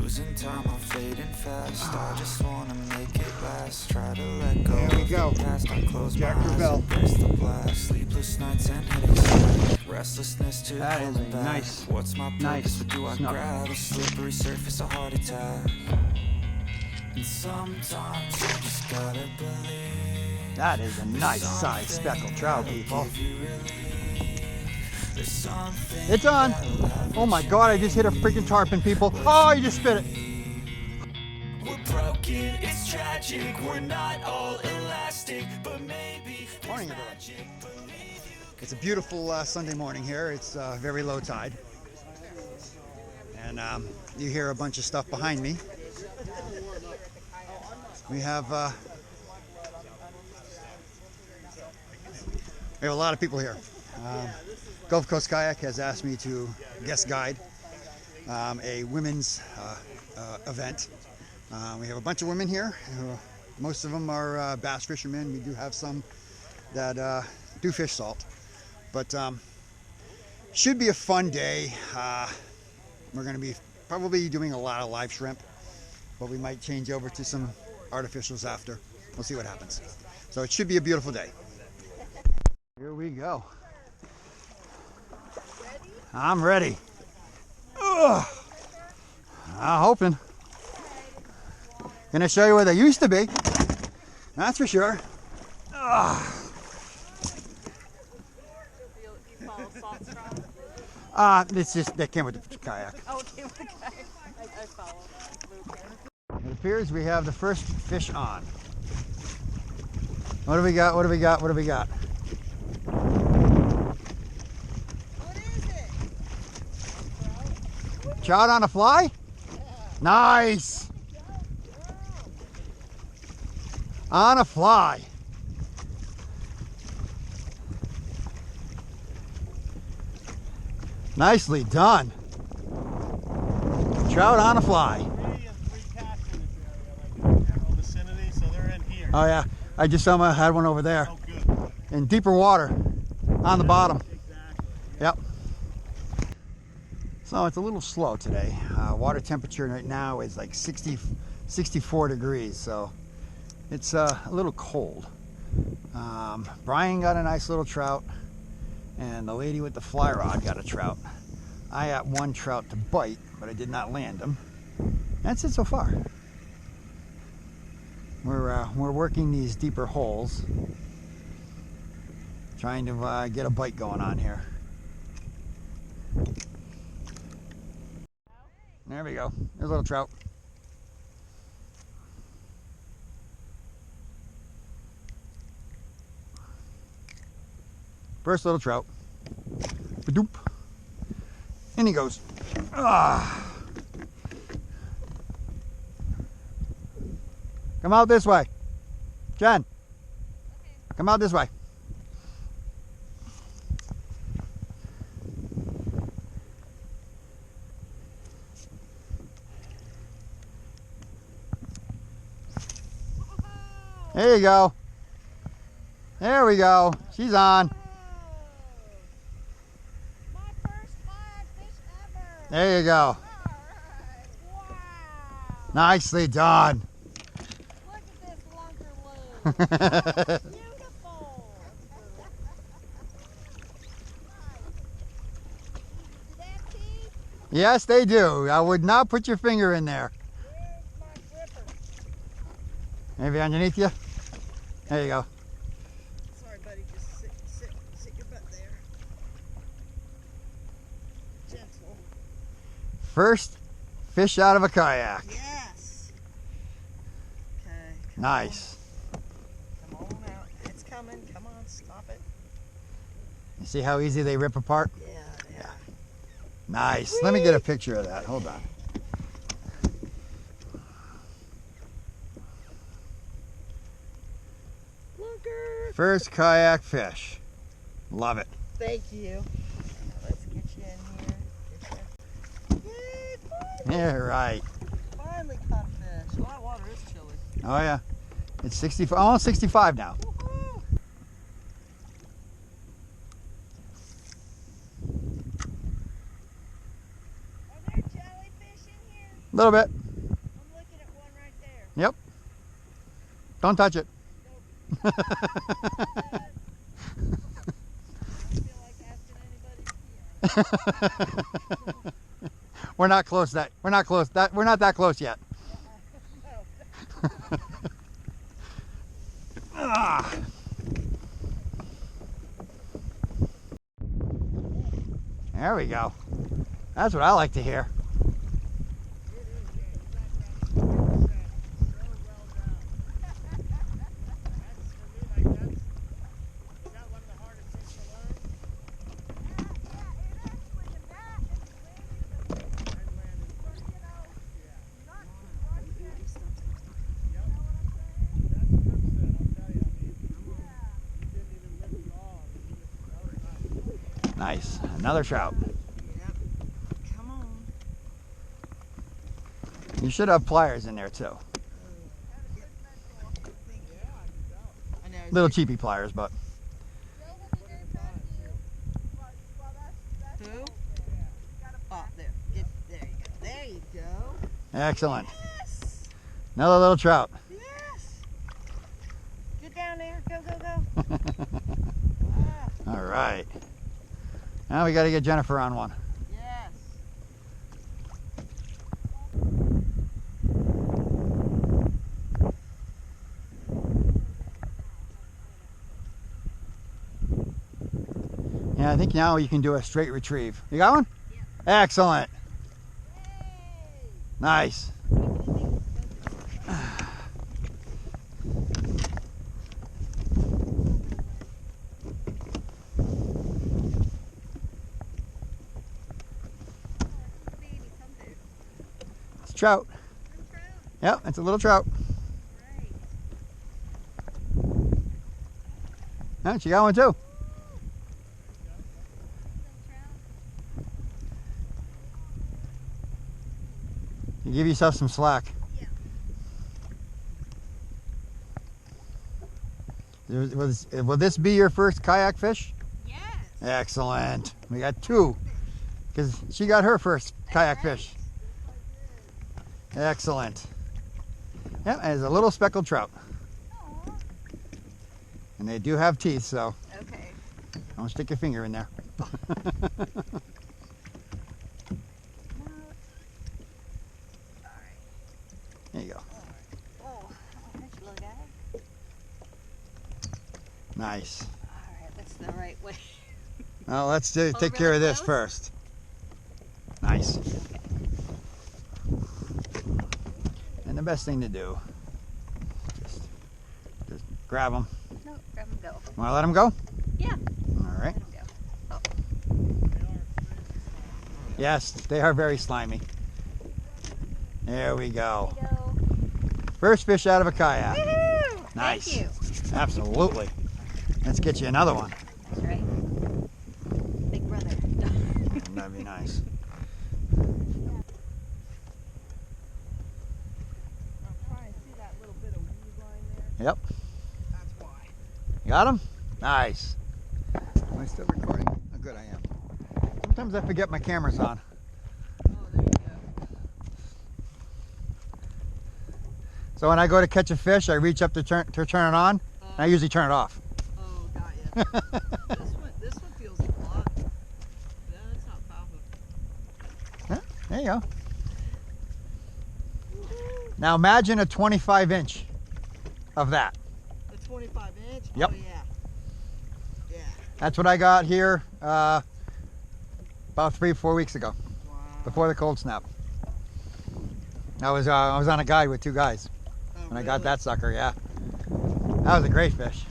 Losing time, I'm fading fast. I just wanna make it last. Try to let go. There we go. Past, I close Jack my eyes, Gravel. embrace the blast. Sleepless nights and headaches. Restlessness to That is pulling a back. nice, What's my purpose? What do I snook. grab? A slippery surface, a heart attack. And sometimes I just gotta believe. That is a nice sized speckled trout, people. It's on. Oh my God, I just hit a freaking tarpon, people. Oh, you just spit it. We're broken, it's tragic. We're not all elastic, but maybe Morning, everyone. It's a beautiful Sunday morning here. It's very low tide. And you hear a bunch of stuff behind me. We have a lot of people here. Gulf Coast Kayak has asked me to guest guide a women's event. We have a bunch of women here. Most of them are bass fishermen. We do have some that do fish salt. But should be a fun day. We're going to be probably doing a lot of live shrimp, but we might change over to some artificials after. We'll see what happens. So it should be a beautiful day. Here we go. I'm ready. Ugh. I'm hoping. Gonna show you where they used to be. That's for sure. Ugh. It's just, they came with the kayak. Oh, it came with the kayak. I follow. It appears we have the first fish on. What do we got? What do we got? What do we got? What is it? Trout on a fly? Nice! On a fly. Nicely done. Trout on a fly. Oh yeah, I just saw had one over there. Oh, good. In deeper water, on the bottom. Exactly. Yep. So it's a little slow today. Water temperature right now is like 64 degrees, so it's a little cold. Bryan got a nice little trout, and the lady with the fly rod got a trout. I got one trout to bite, but I did not land him. That's it so far. We're working these deeper holes, trying to get a bite going on here. There we go. There's a little trout. First little trout. Ba-doop. And he goes. Ah. Come out this way. Jen. Come out this way. There you go. There we go. She's on. My first kayak fish ever. There you go. All right. Wow. Nicely done. Look at this lunker lube. Beautiful. Nice. Do they have teeth? Yes, they do. I would not put your finger in there. Where's my gripper? Maybe underneath you. There you go. Sorry, buddy. Just sit your butt there. Gentle. First fish out of a kayak. Yes. Okay. Nice. Come on out. It's coming. Come on. Stop it. You see how easy they rip apart? Yeah. Nice. Let me get a picture of that. Hold on. Lunker. First kayak fish. Love it. Thank you. Let's get you in here. Yay, Yeah, right. finally caught a fish. That water is chilly. Oh yeah. It's 65, almost 65 now. Woohoo! Are there jellyfish in here? little bit. I'm looking at one right there. Yep. Don't touch it. I feel like asking anybody. We're not close. We're not close. We're not that close yet. Ah. There we go. That's what I like to hear. Nice. Another trout. Yep. Come on. You should have pliers in there too. I know. Little cheapy pliers, but. Who? Oh, there. There you go. There you go. Excellent. Yes. Another little trout. Yes. Get down there. Go, go, go. Ah, All right. Now we got to get Jennifer on one. yes. Yeah, I think now you can do a straight retrieve. You got one? Yeah. Excellent. Hey. Nice. It's trout. Yep, it's a little trout. Yeah, she got one too. You give yourself some slack. Will this be your first kayak fish? Yes. Excellent. We got two because she got her first kayak fish. Excellent. Yeah, and it's a little speckled trout. Aw. And they do have teeth, so Okay. don't stick your finger in there. There you go. Oh, thanks, little guy. Nice. All right, that's the right way. Now let's take really care of this close? first. Nice. And the best thing to do, just grab them. No, grab and go. Want to let them go? Yeah. All right. Let him go. Oh. Yes, they are very slimy. There we go. There you go. First fish out of a kayak. Woohoo! Nice. Thank you. Absolutely. Let's get you another one. That's right. Big brother. That'd be nice. I'm trying to see that little bit of weed line there. Yep. That's why. You got him? Nice. Am I still recording? Oh, good, I am. Sometimes I forget my camera's on. Oh, there you go. So when I go to catch a fish, I reach up to turn it on, and I usually turn it off. Oh, got ya. This one feels a lot. Yeah, it's not powerful. Yeah, there you go. Now imagine a 25-inch of that. A 25 inch? Yep. Oh, yeah. Yeah. That's what I got here about 3 or 4 weeks ago, Wow. before the cold snap. I was on a guide with 2 guys Oh, when I got that sucker. Yeah, that was a great fish.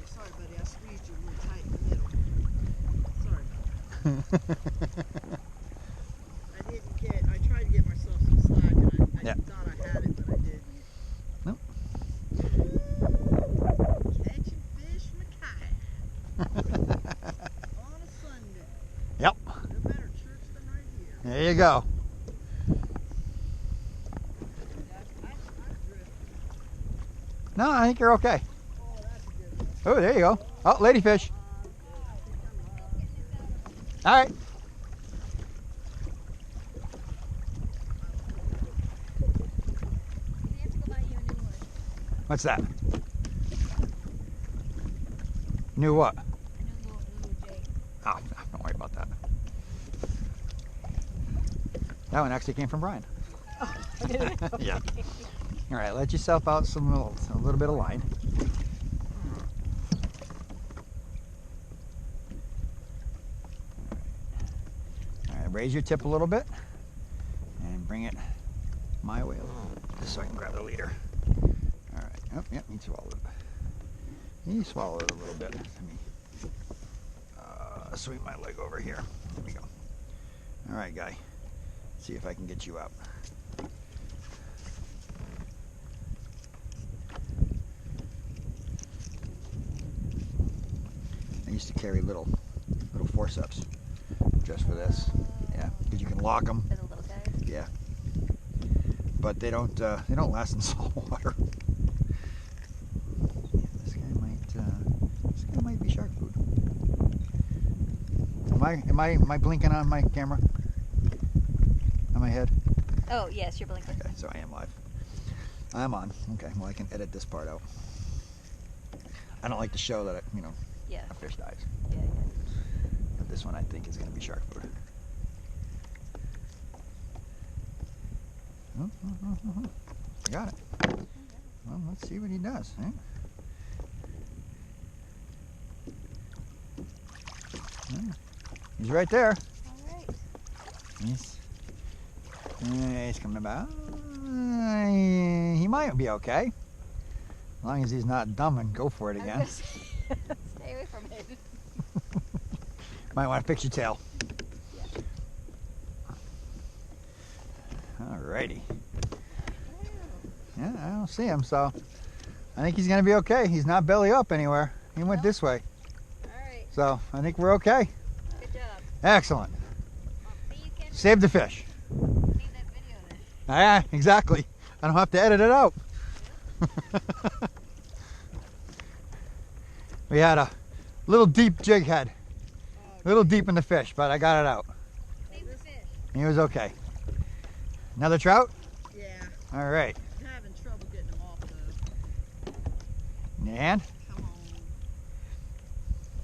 Sorry, buddy. I squeezed you real tight in the middle. Sorry about that. I tried to get myself some slack, and I Yeah. thought I had it, but I didn't. Nope. Catching fish from a kayak. On a Sunday. Yep. No better church than right here. There you go. No, I think you're okay. Oh, that's a good one. Oh, there you go. Oh, ladyfish. All right. What's that? New what? Oh, don't worry about that. That one actually came from Bryan. Oh, did it? Yeah. All right, let yourself out a little bit of line. All right, raise your tip a little bit and bring it my way a little, just so I can grab the leader. All right. Oh, yep, he swallowed it. He swallowed it a little bit. Let me sweep my leg over here. There we go. All right, guy. See if I can get you out. I used to carry little forceps just for this. Yeah, because you can lock them. For the little guys? Yeah. But they don't last in salt water. Yeah, this guy might be shark food. Am I blinking on my camera? On my head? Oh, yes, you're blinking. Okay, so I am live. I'm on. Okay, well I can edit this part out. I don't like to show that Yeah. a fish dies. Yeah, But this one I think is going to be shark food. I got it. Well, let's see what he does. Eh? Yeah. He's right there. All right. He's coming about. He might be okay. As long as he's not dumb and go for it again. Stay away from it. Might want to fix your tail. Alrighty. Yeah, I don't see him, so I think he's going to be okay. He's not belly up anywhere. He went this way. All right. So I think we're okay. Good job. Excellent. See, you can Save the fish. leave that video there. Yeah, exactly. I don't have to edit it out. We had a little deep jig head. A little deep in the fish, but I got it out. Save the fish. He was okay. Another trout? Yeah, All right. I'm having trouble getting them off though. In your hand? Come on.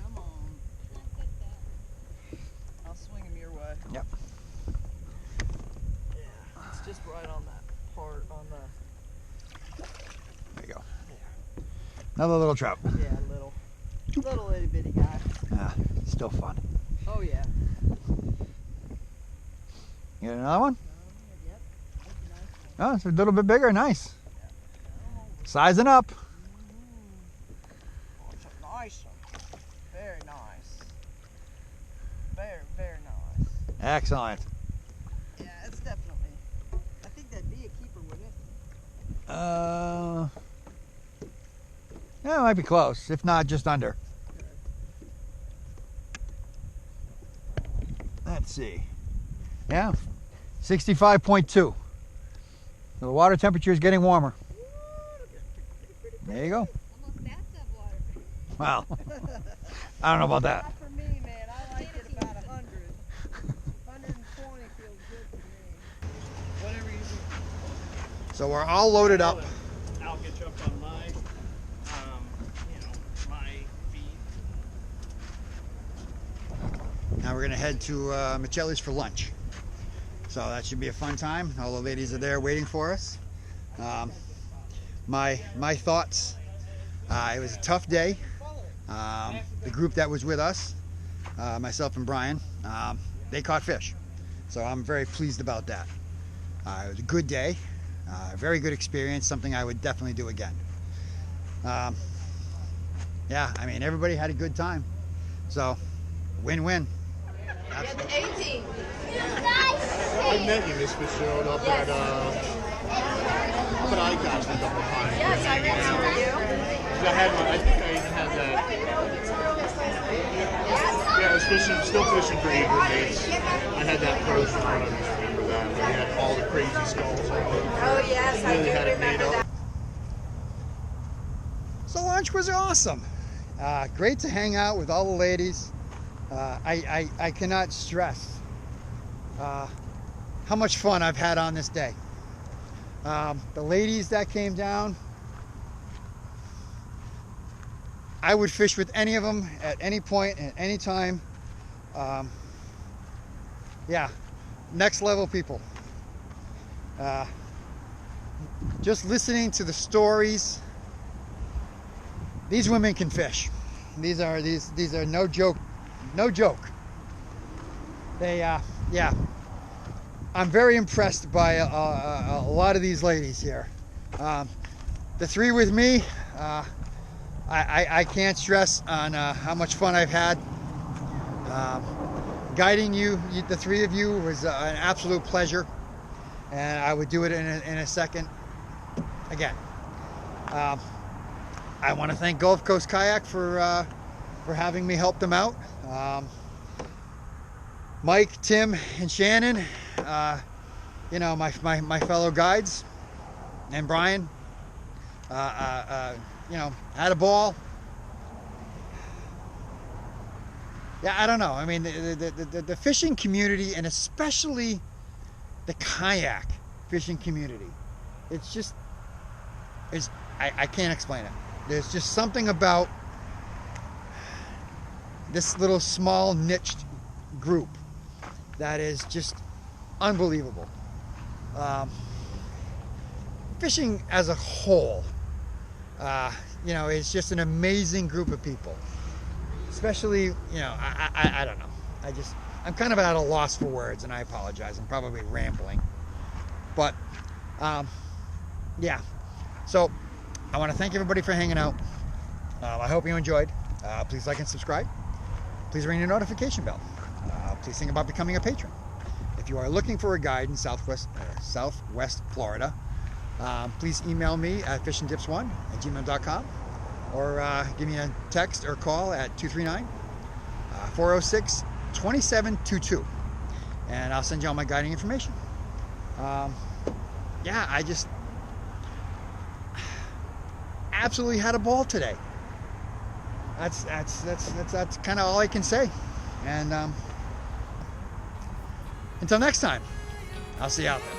Come on. I'll swing them your way. Yep. Yeah, it's just right on that part on the. There you go. Another little trout. Yeah, little itty bitty guy. Ah, still fun. Oh yeah. You got another one? Yep. That's a nice one. Oh, it's a little bit bigger. Nice. Sizing up. Oh, it's a nice one. Very nice. Very, very nice. Excellent. Yeah, it's definitely. I think that'd be a keeper, wouldn't it? Yeah, it might be close. If not, just under. Let's see. Yeah, 65.2. So the water temperature is getting warmer. There you go. Almost bathtub water. Wow. I don't know about that. Not for me, man. I like it about 100. 120 feels good to me. Whatever you do. So we're all loaded up. I'll get you up on my, my feet. Now we're gonna head to Michelli's for lunch. So that should be a fun time. All the ladies are there waiting for us. My thoughts. It was a tough day. The group that was with us, myself and Bryan, they caught fish. So I'm very pleased about that. It was a good day, very good experience, something I would definitely do again. Yeah, I mean, everybody had a good time. So, win-win. I met you, Miss Fitzgerald, up at ICAST a couple of times. Yes, I remember you. I think I even had that. Yeah, I was still fishing for eagle baits. I had that pros in front of me, I remember that. We had all the crazy skulls. Oh, yes, I Really do had it remember made that. up. So lunch was awesome. Great to hang out with all the ladies. I cannot stress how much fun I've had on this day. The ladies that came down, I would fish with any of them at any point, at any time. Yeah, next level people. Just listening to the stories. These women can fish. These are no joke. No joke. They yeah. I'm very impressed by a lot of these ladies here. The three with me, I can't stress on how much fun I've had. Guiding you, the three of you, was an absolute pleasure, and I would do it in a second again. I want to thank Gulf Coast Kayak for having me help them out. Mike, Tim, and Shannon, you know, my fellow guides, and Bryan, you know, had a ball. Yeah, I don't know. I mean, the fishing community, and especially the kayak fishing community, it's just, I can't explain it. There's just something about this little small niched group that is just unbelievable. Fishing as a whole, you know, is just an amazing group of people. Especially, you know, I don't know. I'm kind of at a loss for words, and I apologize. I'm probably rambling. But, yeah. So, I want to thank everybody for hanging out. I hope you enjoyed. Please like and subscribe. Please ring the notification bell. Please think about becoming a patron. If you are looking for a guide in Southwest Florida, please email me at fishin-dips1@gmail.com, or give me a text or call at 239-406-2722, and I'll send you all my guiding information. Yeah, I just absolutely had a ball today. That's kind of all I can say. And until next time, I'll see you out there.